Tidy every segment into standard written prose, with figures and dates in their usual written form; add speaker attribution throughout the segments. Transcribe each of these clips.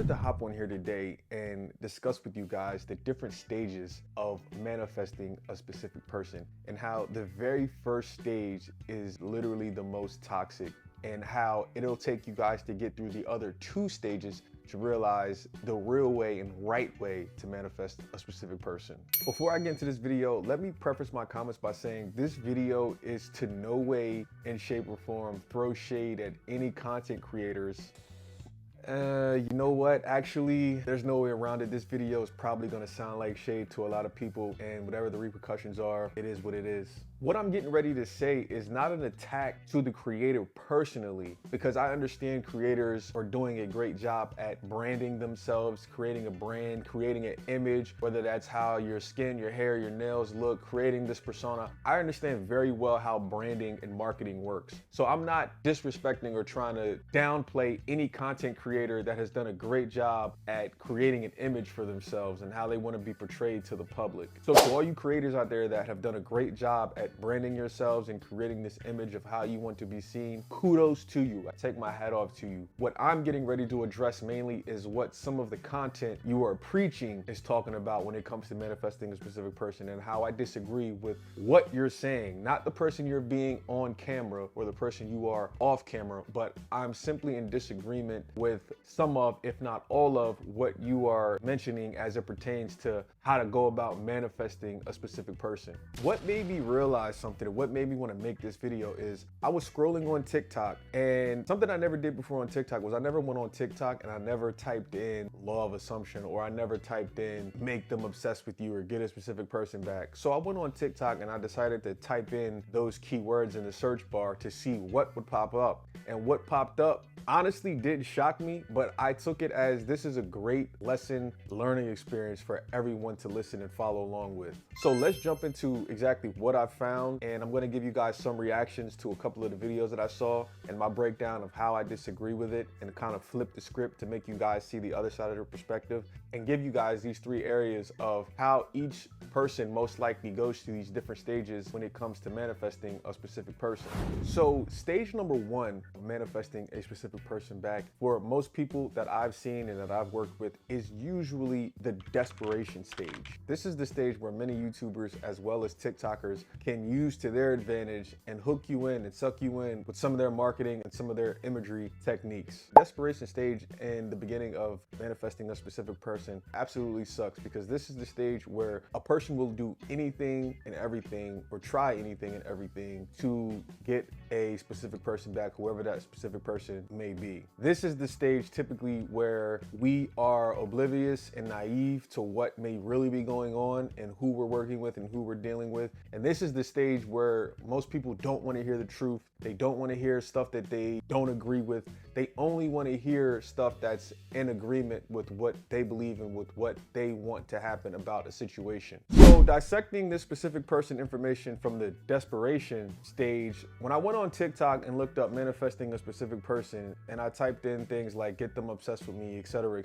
Speaker 1: wanted to hop on here today and discuss with you guys the different stages of manifesting a specific person and how the very first stage is literally the most toxic, and how it'll take you guys to get through the other two stages to realize the real way and right way to manifest a specific person. Before I get into this video, let me preface my comments by saying this video is to no way in shape or form throw shade at any content creators. You know what? Actually, there's no way around it. This video is probably gonna sound like shade to a lot of people, and whatever the repercussions are, it is what it is. What I'm getting ready to say is not an attack to the creator personally, because I understand creators are doing a great job at branding themselves, creating a brand, creating an image, whether that's how your skin, your hair, your nails look, creating this persona. I understand very well how branding and marketing works. So I'm not disrespecting or trying to downplay any content creator that has done a great job at creating an image for themselves and how they want to be portrayed to the public. So to all you creators out there that have done a great job at branding yourselves and creating this image of how you want to be seen, kudos to you. I take my hat off to you. What I'm getting ready to address mainly is what some of the content you are preaching is talking about when it comes to manifesting a specific person, and how I disagree with what you're saying, not the person you're being on camera or the person you are off camera, but I'm simply in disagreement with some of, if not all of, what you are mentioning as it pertains to how to go about manifesting a specific person. What made me realize something, what made me want to make this video is I was scrolling on TikTok, and something I never did before on TikTok was I never went on TikTok and I never typed in law of assumption, or I never typed in make them obsessed with you or get a specific person back. So I went on TikTok and I decided to type in those keywords in the search bar to see what would pop up. And what popped up honestly did shock me, but I took it as this is a great lesson learning experience for everyone to listen and follow along with. So let's jump into exactly what I found, and I'm going to give you guys some reactions to a couple of the videos that I saw and my breakdown of how I disagree with it, and kind of flip the script to make you guys see the other side of the perspective and give you guys these three areas of how each person most likely goes through these different stages when it comes to manifesting a specific person. So stage number one of manifesting a specific person back, for most people that I've seen and that I've worked with, is usually the desperation stage. This is the stage where many YouTubers as well as TikTokers can use to their advantage and hook you in and suck you in with some of their marketing and some of their imagery techniques. Desperation stage in the beginning of manifesting a specific person absolutely sucks, because this is the stage where a person will do anything and everything, or try anything and everything, to get a specific person back, whoever that specific person may be. This is the stage typically where we are oblivious and naive to what may really be going on and who we're working with and who we're dealing with. And this is the stage where most people don't want to hear the truth. They don't want to hear stuff that they don't agree with. They only want to hear stuff that's in agreement with what they believe and with what they want to happen about a situation. So dissecting this specific person information from the desperation stage, when I went on TikTok and looked up manifesting a specific person and I typed in things like get them obsessed with me, etc.,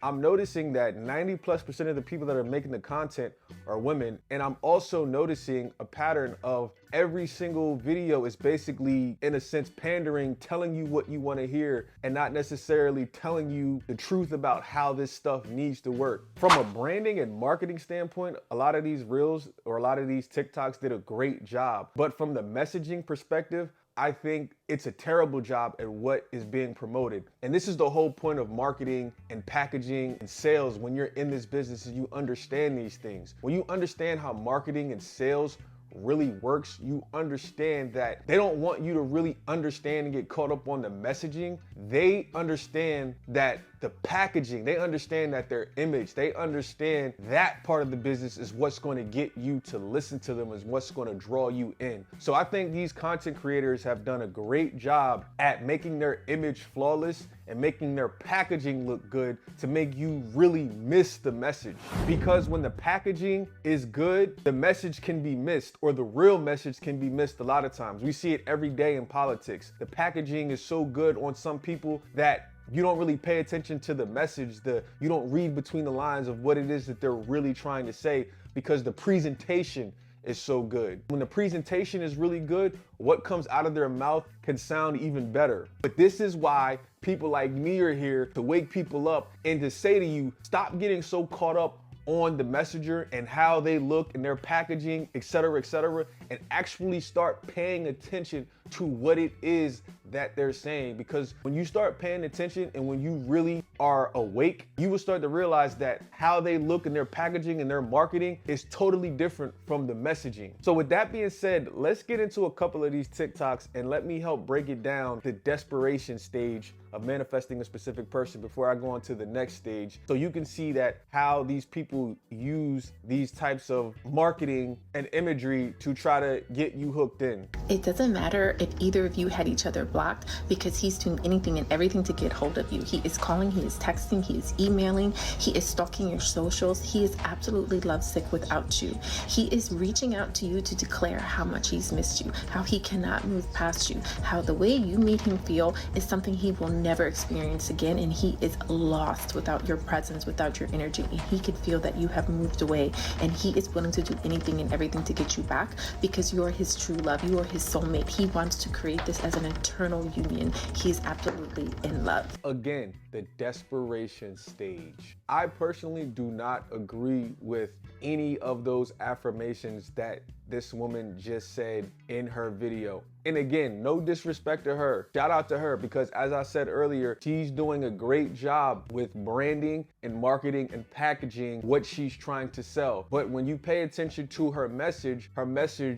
Speaker 1: I'm noticing that 90+% of the people that are making the content are women. And I'm also noticing a pattern of every single video is basically, in a sense, pandering, telling you what you want to hear and not necessarily telling you the truth about how this stuff needs to work. From a branding and marketing standpoint, a lot of these reels or a lot of these TikToks did a great job. But from the messaging perspective, I think it's a terrible job at what is being promoted. And this is the whole point of marketing and packaging and sales. When you're in this business, is you understand these things. When you understand how marketing and sales really works, you understand that they don't want you to really understand and get caught up on the messaging. They understand that the packaging, they understand that their image, they understand that part of the business is what's going to get you to listen to them, is what's going to draw you in. So I think these content creators have done a great job at making their image flawless and making their packaging look good to make you really miss the message. Because when the packaging is good, the message can be missed, or the real message can be missed a lot of times. We see it every day in politics. The packaging is so good on some people that you don't really pay attention to the message. You don't read between the lines of what it is that they're really trying to say, because the presentation is so good. When the presentation is really good, what comes out of their mouth can sound even better. But this is why people like me are here to wake people up and to say to you, stop getting so caught up on the messenger and how they look and their packaging, etc., and actually start paying attention to what it is that they're saying. Because when you start paying attention and when you really are awake, you will start to realize that how they look in their packaging and their marketing is totally different from the messaging. So with that being said, let's get into a couple of these TikToks and let me help break it down, the desperation stage of manifesting a specific person, before I go on to the next stage, so you can see that how these people use these types of marketing and imagery to try to get you hooked in.
Speaker 2: It doesn't matter if either of you had each other blocked, because he's doing anything and everything to get hold of you. He is calling, he is texting, he is emailing, he is stalking your socials. He is absolutely lovesick without you. He is reaching out to you to declare how much he's missed you, how he cannot move past you, how the way you made him feel is something he will never experience again, and he is lost without your presence, without your energy, and he can feel that you have moved away, and he is willing to do anything and everything to get you back, because you are his true love, you are his soulmate. He wants to create this as an eternal union. He is absolutely in love.
Speaker 1: Again, the desperation stage. I personally do not agree with any of those affirmations that this woman just said in her video. And again, no disrespect to her. Shout out to her, because as I said earlier, she's doing a great job with branding and marketing and packaging what she's trying to sell. But when you pay attention to her message,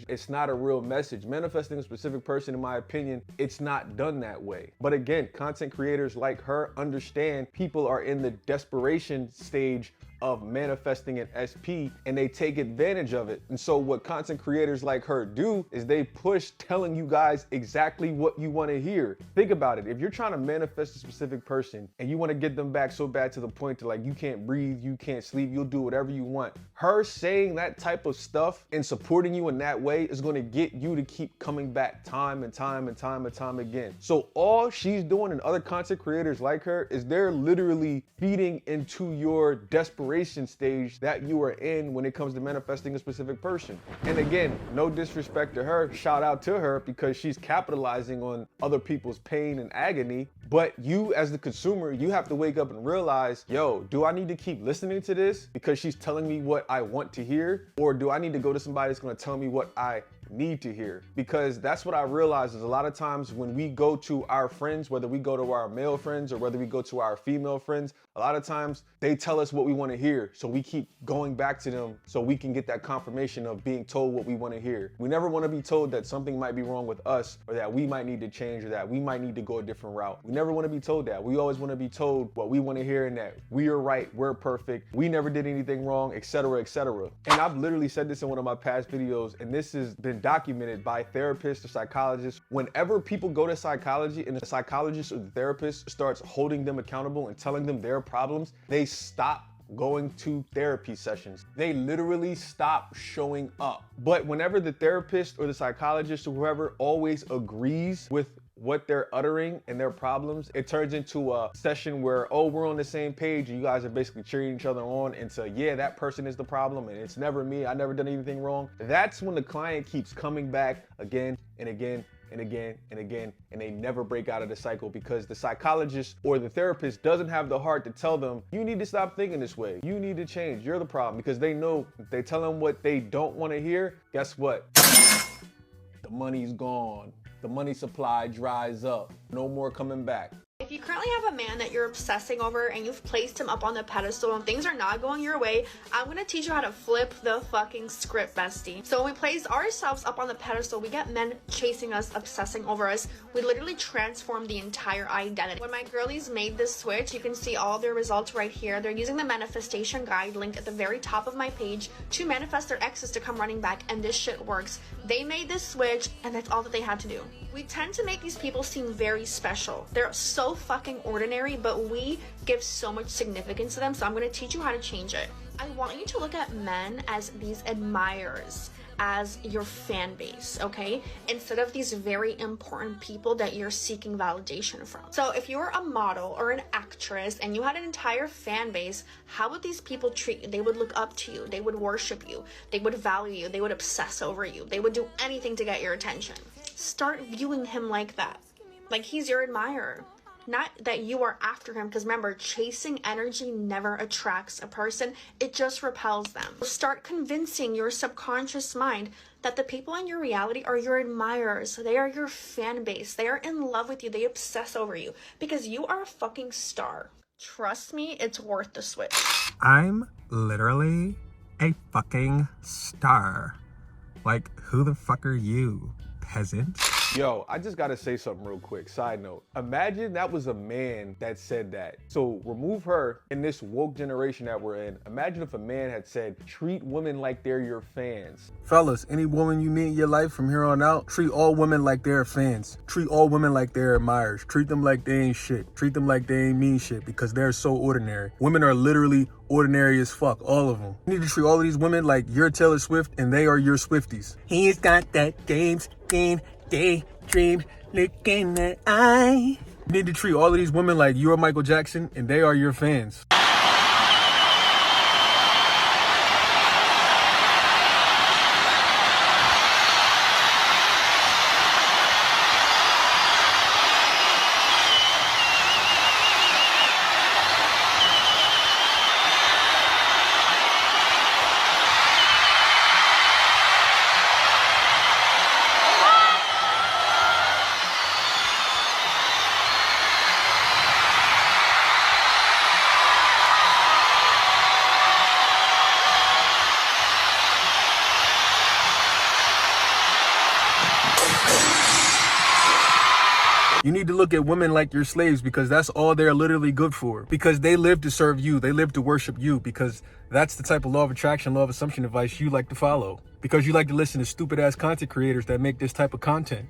Speaker 1: it's not a real message. Manifesting a specific person, in my opinion, it's not done that way. But again, content creators like her understand people are in the desperation stage of manifesting an SP, and they take advantage of it. And so what content creators like her do is they push telling you guys exactly what you want to hear. Think about it. If you're trying to manifest a specific person and you want to get them back so bad to the point to like you can't breathe, you can't sleep, you'll do whatever you want, her saying that type of stuff and supporting you in that way is going to get you to keep coming back time and time again. So all she's doing, and other content creators like her, is they're literally feeding into your desperation stage that you are in when it comes to manifesting a specific person. And again, no disrespect to her, shout out to her, because she's capitalizing on other people's pain and agony. But you as the consumer, you have to wake up and realize, yo, do I need to keep listening to this because she's telling me what I want to hear? Or do I need to go to somebody that's going to tell me what I need to hear? Because that's what I realize is a lot of times when we go to our friends, whether we go to our male friends or whether we go to our female friends, a lot of times they tell us what we want to hear. So we keep going back to them so we can get that confirmation of being told what we want to hear. We never want to be told that something might be wrong with us, or that we might need to change, or that we might need to go a different route. We never want to be told that. We always want to be told what we want to hear, and that we are right, we're perfect, we never did anything wrong, etc., etc. And I've literally said this in one of my past videos, and this has been documented by therapists or psychologists. Whenever people go to psychology and the psychologist or the therapist starts holding them accountable and telling them their problems, they stop going to therapy sessions. They literally stop showing up. But whenever the therapist or the psychologist or whoever always agrees with what they're uttering and their problems, it turns into a session where, oh, we're on the same page, and you guys are basically cheering each other on into, yeah, that person is the problem and it's never me, I never done anything wrong. That's when the client keeps coming back again and again and again and again, and they never break out of the cycle, because the psychologist or the therapist doesn't have the heart to tell them, you need to stop thinking this way, you need to change, you're the problem. Because they know if they tell them what they don't want to hear, guess what? The money's gone. The money supply dries up. No more coming back.
Speaker 3: If you currently have a man that you're obsessing over and you've placed him up on the pedestal and things are not going your way, I'm gonna teach you how to flip the fucking script, bestie. So when we place ourselves up on the pedestal, we get men chasing us, obsessing over us. We literally transform the entire identity. When my girlies made this switch, you can see all their results right here. They're using the manifestation guide linked at the very top of my page to manifest their exes to come running back, and this shit works. They made this switch, and that's all that they had to do. We tend to make these people seem very special. They're so fucking ordinary, but we give so much significance to them, so I'm going to teach you how to change it. I want you to look at men as these admirers, as your fan base, okay? Instead of these very important people that you're seeking validation from. So if you were a model or an actress and you had an entire fan base, how would these people treat you? They would look up to you. They would worship you. They would value you. They would obsess over you. They would do anything to get your attention. Start viewing him like that. Like he's your admirer. Not that you are after him, because remember, chasing energy never attracts a person, it just repels them. Start convincing your subconscious mind that the people in your reality are your admirers. They are your fan base. They are in love with you. They obsess over you because you are a fucking star. Trust me, it's worth the switch.
Speaker 4: I'm literally a fucking star. Like, who the fuck are you, peasant?
Speaker 1: Yo, I just gotta say something real quick. Side note. Imagine that was a man that said that. So remove her in this woke generation that we're in. Imagine if a man had said, treat women like they're your fans.
Speaker 4: Fellas, any woman you meet in your life from here on out, treat all women like they're fans. Treat all women like they're admirers. Treat them like they ain't shit. Treat them like they ain't mean shit because they're so ordinary. Women are literally ordinary as fuck, all of them. You need to treat all of these women like you're Taylor Swift and they are your Swifties. He's got that James Dean daydream look in the eye. You need to treat all of these women like you're Michael Jackson and they are your fans. You need to look at women like your slaves because that's all they're literally good for. Because they live to serve you. They live to worship you because that's the type of law of attraction, law of assumption advice you like to follow. Because you like to listen to stupid ass content creators that make this type of content.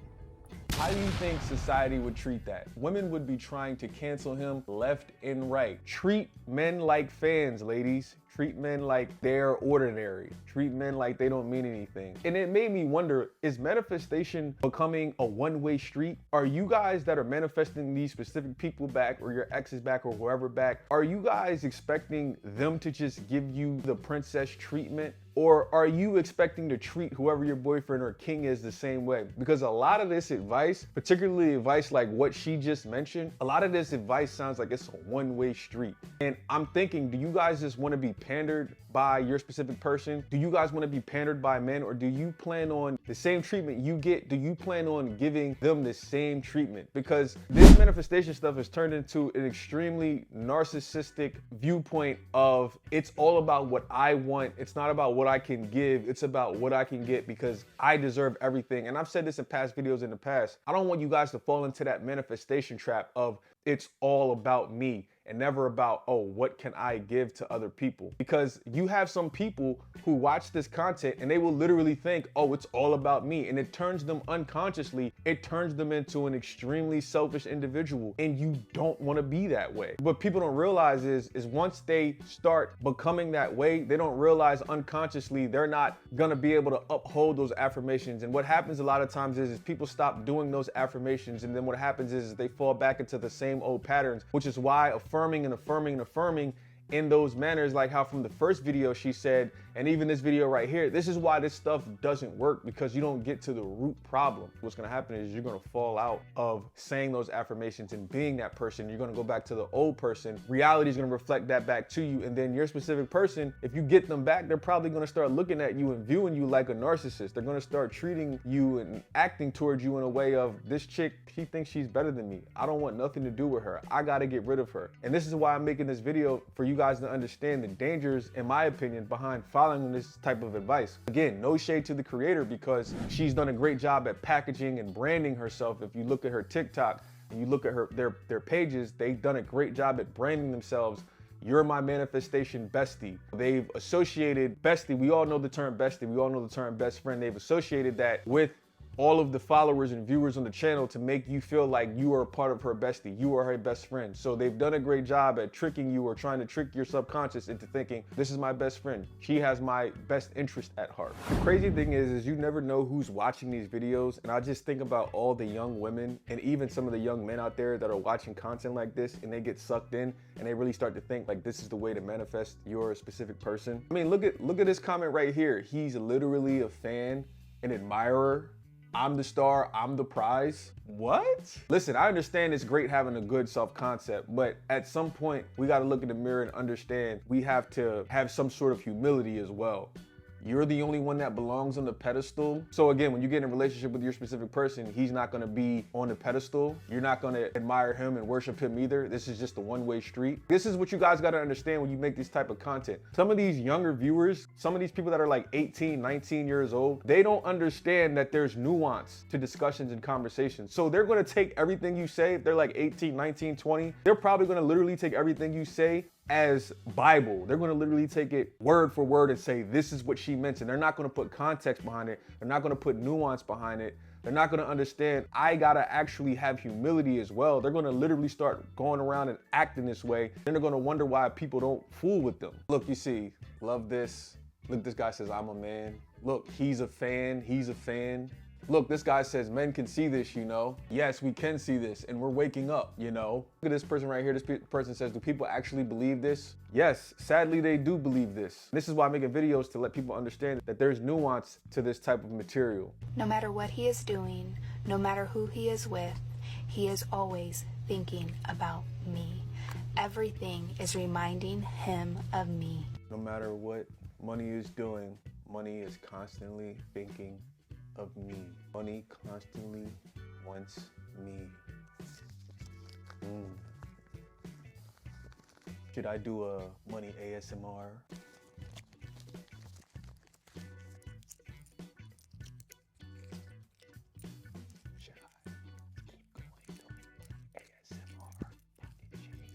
Speaker 1: How do you think society would treat that? Women would be trying to cancel him left and right. Treat men like fans, ladies. Treat men like they're ordinary. Treat men like they don't mean anything. And it made me wonder, is manifestation becoming a one-way street? Are you guys that are manifesting these specific people back or your exes back or whoever back, are you guys expecting them to just give you the princess treatment? Or are you expecting to treat whoever your boyfriend or king is the same way? Because a lot of this advice, particularly advice like what she just mentioned, a lot of this advice sounds like it's a one-way street. And I'm thinking, do you guys just want to be pandered by your specific person? Do you guys want to be pandered by men, or do you plan on the same treatment you get? Do you plan on giving them the same treatment? Because this manifestation stuff has turned into an extremely narcissistic viewpoint of it's all about what I want. It's not about what I can give. It's about what I can get because I deserve everything. And I've said this in past videos in the past. I don't want you guys to fall into that manifestation trap of it's all about me and never about, oh, what can I give to other people? Because you have some people who watch this content and they will literally think, oh, it's all about me. And it turns them unconsciously, it turns them into an extremely selfish individual. And you don't want to be that way. What people don't realize is once they start becoming that way, they don't realize unconsciously they're not gonna be able to uphold those affirmations. And what happens a lot of times is people stop doing those affirmations. And then what happens is they fall back into the same old patterns, which is why affirming and affirming and affirming in those manners, like how from the first video she said, and even this video right here, this is why this stuff doesn't work, because you don't get to the root problem. What's gonna happen is you're gonna fall out of saying those affirmations and being that person. You're gonna go back to the old person. Reality is gonna reflect that back to you, and then your specific person, if you get them back, they're probably gonna start looking at you and viewing you like a narcissist. They're gonna start treating you and acting towards you in a way of, this chick, she thinks she's better than me. I don't want nothing to do with her. I gotta get rid of her. And this is why I'm making this video, for you guys to understand the dangers, in my opinion, behind following this type of advice. Again, no shade to the creator, because she's done a great job at packaging and branding herself. If you look at her TikTok and you look at their pages, they've done a great job at branding themselves. You're my manifestation bestie. They've associated bestie. We all know the term bestie. We all know the term best friend. They've associated that with all of the followers and viewers on the channel to make you feel like you are a part of her bestie. You are her best friend. So they've done a great job at tricking you or trying to trick your subconscious into thinking, this is my best friend. She has my best interest at heart. The crazy thing is you never know who's watching these videos. And I just think about all the young women and even some of the young men out there that are watching content like this, and they get sucked in and they really start to think like this is the way to manifest your specific person. I mean, look at this comment right here. He's literally a fan, an admirer. I'm the star, I'm the prize. What? Listen, I understand it's great having a good self-concept, but at some point we got to look in the mirror and understand we have to have some sort of humility as well. You're the only one that belongs on the pedestal. So again, when you get in a relationship with your specific person, he's not gonna be on the pedestal. You're not gonna admire him and worship him either. This is just a one-way street. This is what you guys gotta understand when you make this type of content. Some of these younger viewers, some of these people that are like 18, 19 years old, they don't understand that there's nuance to discussions and conversations. So they're gonna take everything you say, if they're like 18, 19, 20, they're probably gonna literally take everything you say as Bible. They're going to literally take it word for word and say, this is what she meant. And they're not going to put context behind it. They're not going to put nuance behind it. They're not going to understand, I got to actually have humility as well. They're going to literally start going around and acting this way. Then they're going to wonder why people don't fool with them. Look, you see, love this. Look, this guy says, I'm a man. Look, he's a fan. He's a fan. Look, this guy says men can see this, you know. Yes, we can see this and we're waking up, you know. Look at this person right here. This person says, do people actually believe this? Yes, sadly, they do believe this. This is why I'm making videos, to let people understand that there's nuance to this type of material.
Speaker 5: No matter what he is doing, no matter who he is with, he is always thinking about me. Everything is reminding him of me.
Speaker 1: No matter what money is doing, money is constantly thinking of me. Money constantly wants me. Should I do a money ASMR? Should I keep going doing ASMR? Pocket change.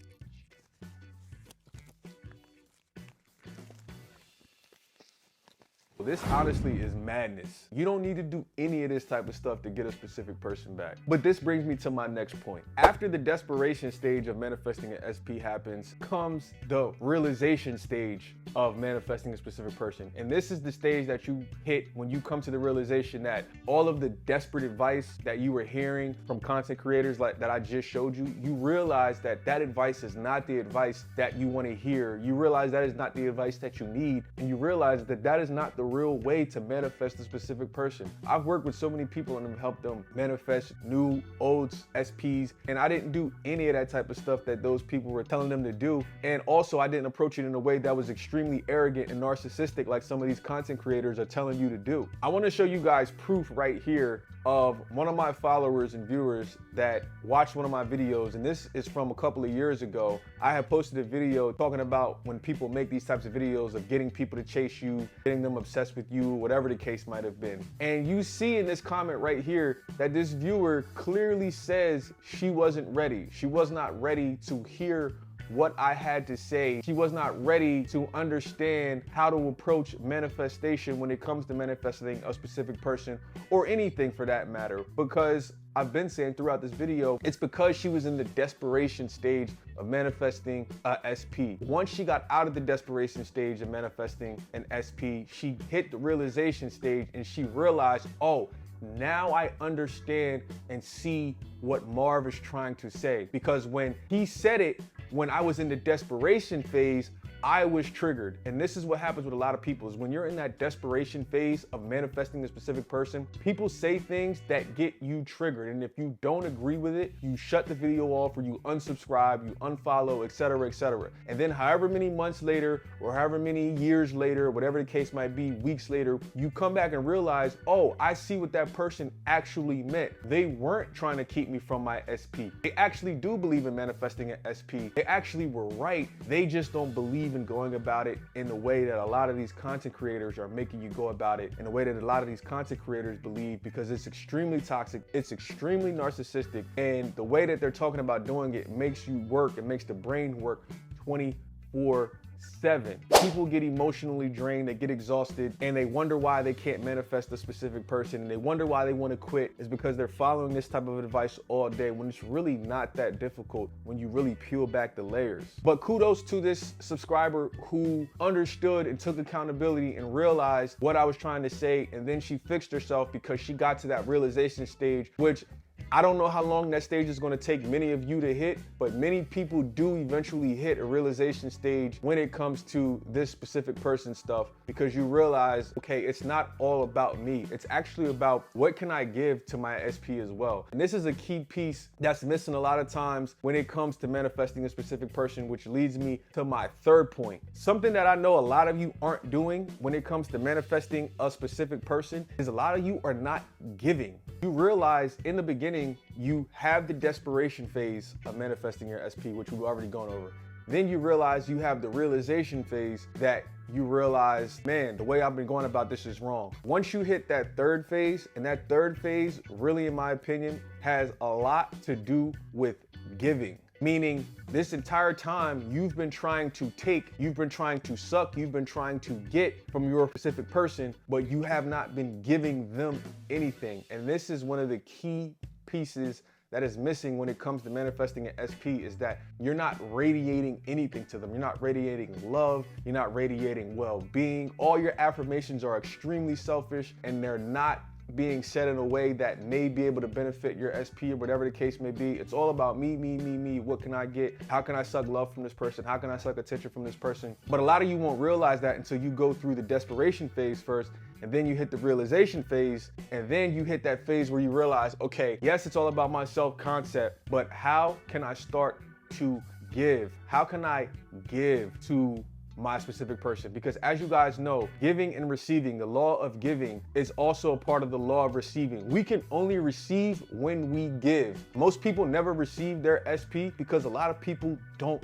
Speaker 1: Well, this honestly is madness. You don't need to do any of this type of stuff to get a specific person back. But this brings me to my next point. After the desperation stage of manifesting an SP happens, comes the realization stage of manifesting a specific person. And this is the stage that you hit when you come to the realization that all of the desperate advice that you were hearing from content creators like that I just showed you, you realize that that advice is not the advice that you want to hear. You realize that is not the advice that you need. And you realize that that is not the real way to manifest a specific person. I've worked with so many people and have helped them manifest new, old SPs, and I didn't do any of that type of stuff that those people were telling them to do. And also, I didn't approach it in a way that was extremely arrogant and narcissistic like some of these content creators are telling you to do. I want to show you guys proof right here of one of my followers and viewers that watched one of my videos, and this is from a couple of years ago. I had posted a video talking about when people make these types of videos of getting people to chase you, getting them obsessed with you, whatever the case might have been. And you see in this comment right here that this viewer clearly says she wasn't ready. She was not ready to hear what I had to say. She was not ready to understand how to approach manifestation when it comes to manifesting a specific person or anything for that matter, because I've been saying throughout this video, it's because she was in the desperation stage of manifesting a SP. Once she got out of the desperation stage of manifesting an SP, she hit the realization stage and she realized, oh, now I understand and see what Marv is trying to say. Because when he said it, when I was in the desperation phase, I was triggered. And this is what happens with a lot of people, is when you're in that desperation phase of manifesting a specific person, people say things that get you triggered. And if you don't agree with it, you shut the video off or you unsubscribe, you unfollow, etc., etc. And then however many months later or however many years later, whatever the case might be, weeks later, you come back and realize, oh, I see what that person actually meant. They weren't trying to keep me from my SP. They actually do believe in manifesting an SP. They actually were right. They just don't believe in going about it in the way that a lot of these content creators are making you go about it, in the way that a lot of these content creators believe, because it's extremely toxic, it's extremely narcissistic, and the way that they're talking about doing it makes you work, it makes the brain work 24/7. 24/7. People get emotionally drained, they get exhausted, and they wonder why they can't manifest a specific person, and they wonder why they want to quit. It's because they're following this type of advice all day when it's really not that difficult when you really peel back the layers. But kudos to this subscriber who understood and took accountability and realized what I was trying to say, and then she fixed herself because she got to that realization stage, which I don't know how long that stage is going to take many of you to hit, but many people do eventually hit a realization stage when it comes to this specific person stuff, because you realize, okay, it's not all about me. It's actually about what can I give to my SP as well. And this is a key piece that's missing a lot of times when it comes to manifesting a specific person, which leads me to my third point. Something that I know a lot of you aren't doing when it comes to manifesting a specific person is a lot of you are not giving. You realize in the beginning, you have the desperation phase of manifesting your SP, which we've already gone over. Then you realize you have the realization phase that you realize, man, the way I've been going about this is wrong. Once you hit that third phase, and that third phase really, in my opinion, has a lot to do with giving. Meaning this entire time you've been trying to take, you've been trying to suck, you've been trying to get from your specific person, but you have not been giving them anything. And this is one of the key pieces that is missing when it comes to manifesting an SP, is that you're not radiating anything to them. You're not radiating love, you're not radiating well-being. All your affirmations are extremely selfish, and they're not being said in a way that may be able to benefit your SP or whatever the case may be. It's all about me, me, me, me. What can I get? How can I suck love from this person? How can I suck attention from this person? But a lot of you won't realize that until you go through the desperation phase first, and then you hit the realization phase, and then you hit that phase where you realize, okay, yes, it's all about my self-concept, but how can I start to give? How can I give to my specific person? Because as you guys know, giving and receiving, the law of giving is also a part of the law of receiving. We can only receive when we give. Most people never receive their SP because a lot of people don't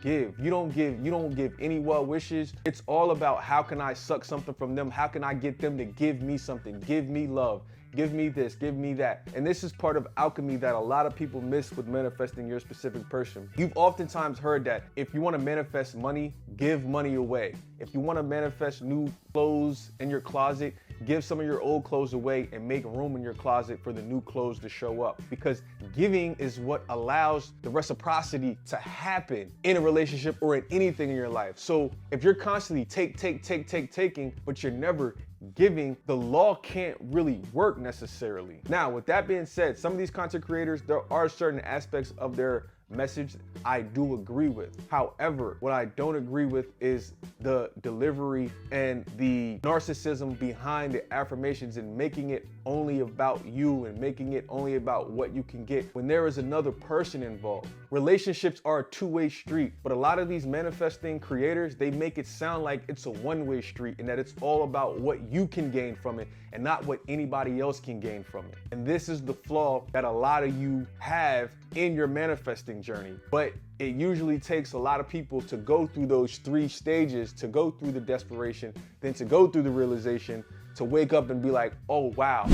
Speaker 1: give. You don't give any well wishes. It's all about how can I suck something from them? How can I get them to give me something? Give me love. Give me this, give me that. And this is part of alchemy that a lot of people miss with manifesting your specific person. You've oftentimes heard that if you want to manifest money, give money away. If you want to manifest new clothes in your closet, give some of your old clothes away and make room in your closet for the new clothes to show up. Because giving is what allows the reciprocity to happen in a relationship or in anything in your life. So if you're constantly taking, but you're never giving, the law can't really work necessarily. Now, with that being said, some of these content creators, there are certain aspects of their message I do agree with. However, what I don't agree with is the delivery and the narcissism behind the affirmations and making it only about you and making it only about what you can get when there is another person involved. Relationships are a two-way street, but a lot of these manifesting creators, they make it sound like it's a one-way street and that it's all about what you can gain from it and not what anybody else can gain from it. And this is the flaw that a lot of you have in your manifesting journey. But it usually takes a lot of people to go through those three stages, to go through the desperation, then to go through the realization, to wake up and be like, oh wow,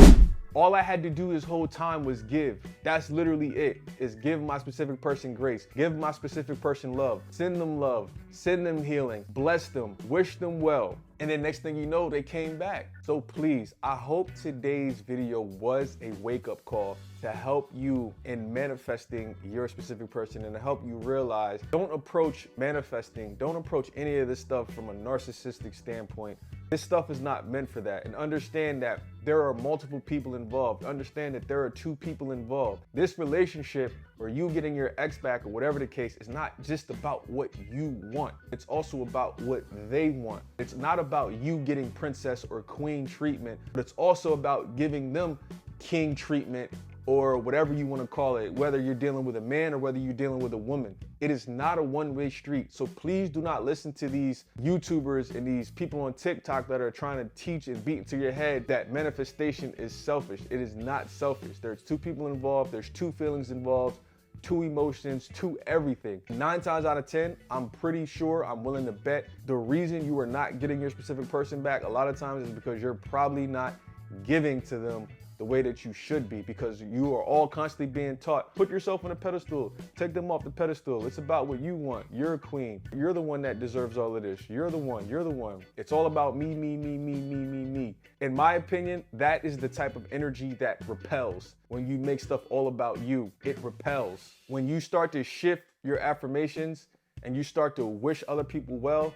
Speaker 1: all I had to do this whole time was give. That's literally it, is give my specific person grace, give my specific person love, send them healing, bless them, wish them well. And then next thing you know, they came back. So please, I hope today's video was a wake-up call to help you in manifesting your specific person and to help you realize, don't approach manifesting, don't approach any of this stuff from a narcissistic standpoint. This stuff is not meant for that. And understand that there are multiple people involved. Understand that there are two people involved. This relationship, or you getting your ex back or whatever the case, is not just about what you want. It's also about what they want. It's not about you getting princess or queen treatment, but it's also about giving them king treatment or whatever you want to call it, whether you're dealing with a man or whether you're dealing with a woman. It is not a one-way street. So please do not listen to these YouTubers and these people on TikTok that are trying to teach and beat into your head that manifestation is selfish. It is not selfish. There's two people involved. There's two feelings involved, two emotions, two everything. 9 times out of 10, I'm pretty sure, I'm willing to bet, the reason you are not getting your specific person back a lot of times is because you're probably not giving to them the way that you should be, because you are all constantly being taught, put yourself on a pedestal, take them off the pedestal. It's about what you want. You're a queen. You're the one that deserves all of this. You're the one. You're the one. It's all about me, me, me, me, me, me, me. In my opinion, that is the type of energy that repels. When you make stuff all about you, it repels. When you start to shift your affirmations and you start to wish other people well,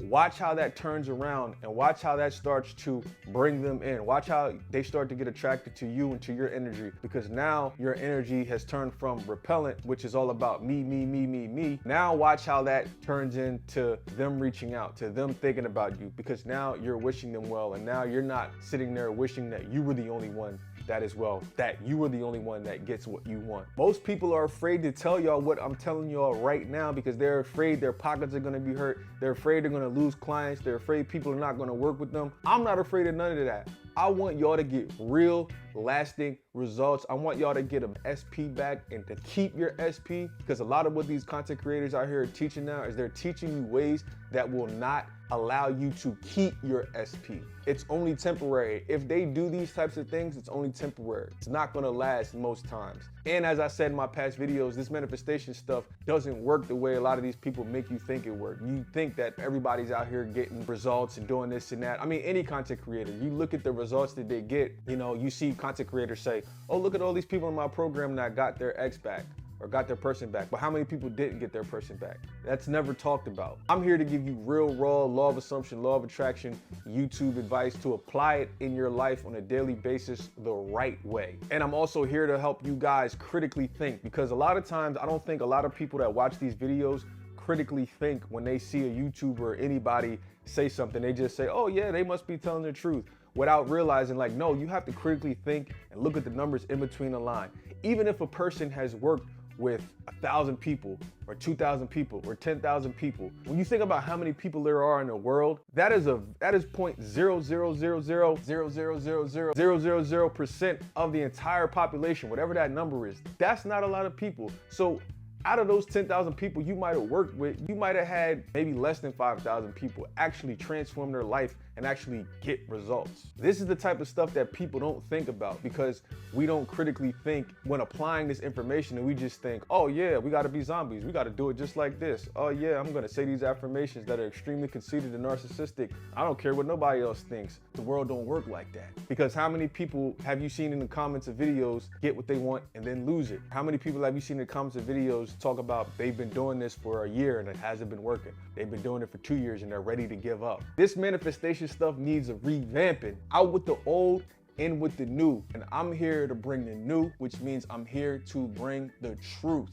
Speaker 1: watch how that turns around and watch how that starts to bring them in. Watch how they start to get attracted to you and to your energy, because now your energy has turned from repellent, which is all about me, me, me, me, me. Now watch how that turns into them reaching out, to them thinking about you, because now you're wishing them well, and now you're not sitting there wishing that you were the only one that as well, that you were the only one that gets what you want. Most people are afraid to tell y'all what I'm telling y'all right now, because they're afraid their pockets are gonna be hurt. They're afraid they're gonna lose clients. They're afraid people are not gonna work with them. I'm not afraid of none of that. I want y'all to get real, lasting results. I want y'all to get an SP back and to keep your SP, because a lot of what these content creators out here are teaching now is they're teaching you ways that will not allow you to keep your SP. It's only temporary. If they do these types of things, it's only temporary. It's not gonna last most times. And as I said in my past videos, this manifestation stuff doesn't work the way a lot of these people make you think it works. You think that everybody's out here getting results and doing this and that. I mean, any content creator, you look at the results that they get, you see content creators say, oh, look at all these people in my program that got their ex back or got their person back. But how many people didn't get their person back? That's never talked about. I'm here to give you real, raw, law of assumption, law of attraction, YouTube advice to apply it in your life on a daily basis the right way. And I'm also here to help you guys critically think, because a lot of times I don't think a lot of people that watch these videos critically think when they see a YouTuber or anybody say something. They just say, oh yeah, they must be telling the truth, without realizing, like, no, you have to critically think and look at the numbers in between the line. Even if a person has worked with 1,000 people or 2,000 people or 10,000 people, when you think about how many people there are in the world, that is 0.00000000000% of the entire population, whatever that number is. That's not a lot of people. So out of those 10,000 people you might have worked with, you might have had maybe less than 5,000 people actually transform their life and actually get results. This is the type of stuff that people don't think about, because we don't critically think when applying this information, and we just think, oh yeah, we gotta be zombies. We gotta do it just like this. Oh yeah, I'm gonna say these affirmations that are extremely conceited and narcissistic. I don't care what nobody else thinks. The world don't work like that. Because how many people have you seen in the comments of videos get what they want and then lose it? How many people have you seen in the comments of videos talk about they've been doing this for a year and it hasn't been working? They've been doing it for 2 years and they're ready to give up. This manifestation stuff needs a revamping. Out with the old, in with the new. And I'm here to bring the new, which means I'm here to bring the truth.